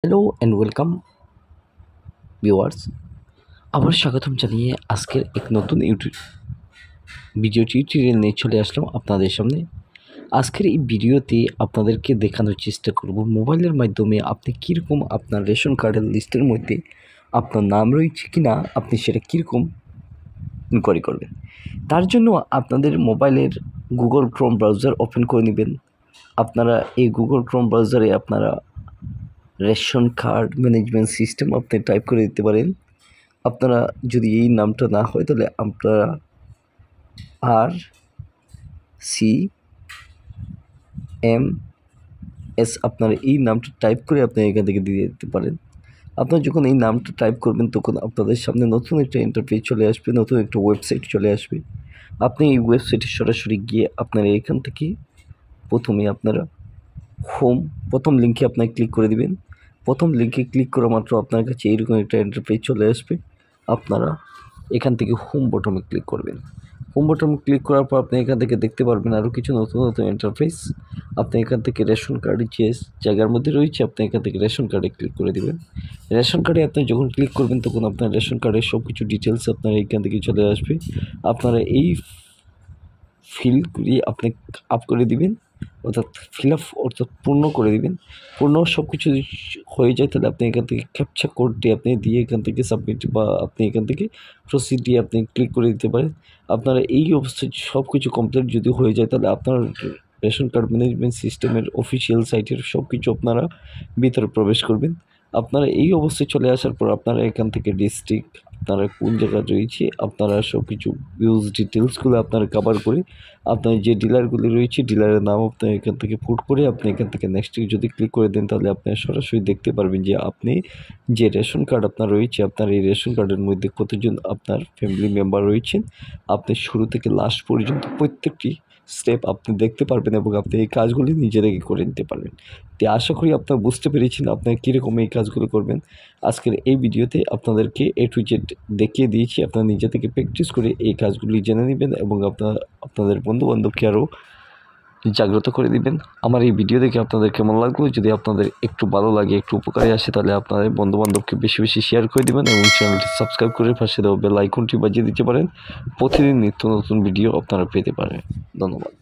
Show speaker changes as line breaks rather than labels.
Hello and welcome viewers. আবার স্বাগতম জানিয়ে আজকের এক নতুন ভিডিও টিউটোরিয়াল নিয়ে চলে আসলাম আপনাদের সামনে। আজকের এই ভিডিওতে আপনাদেরকে দেখানোর চেষ্টা করব মোবাইলের মাধ্যমে আপনি কীরকম আপনার রেশন কার্ডের লিস্টের মধ্যে আপনার নাম রয়েছে কি না, আপনি সেটা কীরকম ইনকোয়ারি করবেন। তার জন্য আপনাদের মোবাইলের গুগল ক্রোম ব্রাউজার ওপেন করে নেবেন। আপনারা এই গুগল ক্রোম ব্রাউজারে আপনারা রেশন কার্ড ম্যানেজমেন্ট সিস্টেম আপনি টাইপ করে দিতে পারেন। আপনারা যদি এই নামটা না হয় তাহলে আপনারা RCMS আপনারা এই নামটা টাইপ করে আপনি এখান থেকে দিয়ে দিতে পারেন। আপনারা যখন এই নামটা টাইপ করবেন তখন আপনাদের সামনে নতুন একটা ইন্টারফেস চলে আসবে, নতুন একটা ওয়েবসাইট চলে আসবে। আপনি এই ওয়েবসাইটে সরাসরি গিয়ে আপনারা এখান থেকে প্রথমে আপনারা প্রথম লিঙ্কে আপনারা ক্লিক করে দিবেন। প্রথম লিঙ্কে ক্লিক করা মাত্র আপনার কাছে এইরকম একটা ইন্টারফেস চলে আসবে। আপনারা এখান থেকে হোম বটমে ক্লিক করবেন। হোম বটমে ক্লিক করার পর আপনি এখান থেকে দেখতে পারবেন আরও কিছু নতুন নতুন ইন্টারফেস। আপনি এখান থেকে রেশন কার্ডের যে জায়গার মধ্যে রয়েছে আপনি এখান থেকে রেশন কার্ডে ক্লিক করে দেবেন। রেশন কার্ডে আপনি যখন ক্লিক করবেন তখন আপনার রেশন কার্ডের সব কিছু ডিটেলস আপনার এখান থেকে চলে আসবে। আপনারা এই ফিল্ডগুলি আপনি আপ করে দিবেন, অর্থাৎ ফিল আপ অর্থাৎ পূর্ণ করে দিবেন। পূর্ণ সব কিছু হয়ে যায় তাহলে আপনি এখান থেকে ক্যাপচা কোডটি আপনি দিয়ে এখান থেকে সাবমিট বা আপনি এখান থেকে প্রসিড দিয়ে আপনি ক্লিক করে দিতে পারেন। আপনারা এই অবস্থায় সব কিছু কমপ্লিট যদি হয়ে যায় তাহলে আপনার রেশন কার্ড ম্যানেজমেন্ট সিস্টেমের অফিসিয়াল সাইটের সব কিছু আপনারা ভিতরে প্রবেশ করবেন। আপনারা এই অবস্থায় চলে আসার পর আপনারা এখান থেকে ডিস্ট্রিক্ট আপনারা কোন জায়গায় রয়েছে আপনারা সব কিছু ইউজ ডিটেলসগুলো আপনারা কভার করে আপনার যে ডিলারগুলি রয়েছে ডিলারের নাম আপনি এখান থেকে পুট করে আপনি এখান থেকে নেক্সট যদি ক্লিক করে দেন তাহলে আপনি সরাসরি দেখতে পারবেন যে আপনি যে রেশন কার্ড আপনার রয়েছে আপনার এই রেশন কার্ডের মধ্যে কতজন আপনার ফ্যামিলি মেম্বার রয়েছেন আপনি শুরু থেকে লাস্ট পর্যন্ত প্রত্যেকটি স্টেপ আপনি দেখতে পারবেন এবং আপনি এই কাজগুলি নিজে থেকে করে নিতে পারবেন। তো আশা করি আপনারা বুঝতে পেরেছেন আপনারা কীরকম এই কাজগুলো করবেন। আজকের এই ভিডিওতে আপনাদেরকে A to Z দেখিয়ে দিয়েছি। আপনারা নিজে থেকে প্র্যাকটিস করে এই কাজগুলি জেনে নেবেন এবং আপনাদের বন্ধুবান্ধবকে আরও জাগ্রত করে দিবেন। আমার এই ভিডিও দেখে আপনাদের কেমন লাগলো, যদি আপনাদের একটু ভালো লাগে একটু উপকারে আসে তাহলে আপনাদের বন্ধুবান্ধবকে বেশি বেশি শেয়ার করে দিবেন এবং চ্যানেলটি সাবস্ক্রাইব করে পাশে দেওয়া বেল আইকনটি বাজিয়ে দিতে পারেন। প্রতিদিন নিত্য নতুন ভিডিও আপনারা পেতে পারেন। ধন্যবাদ।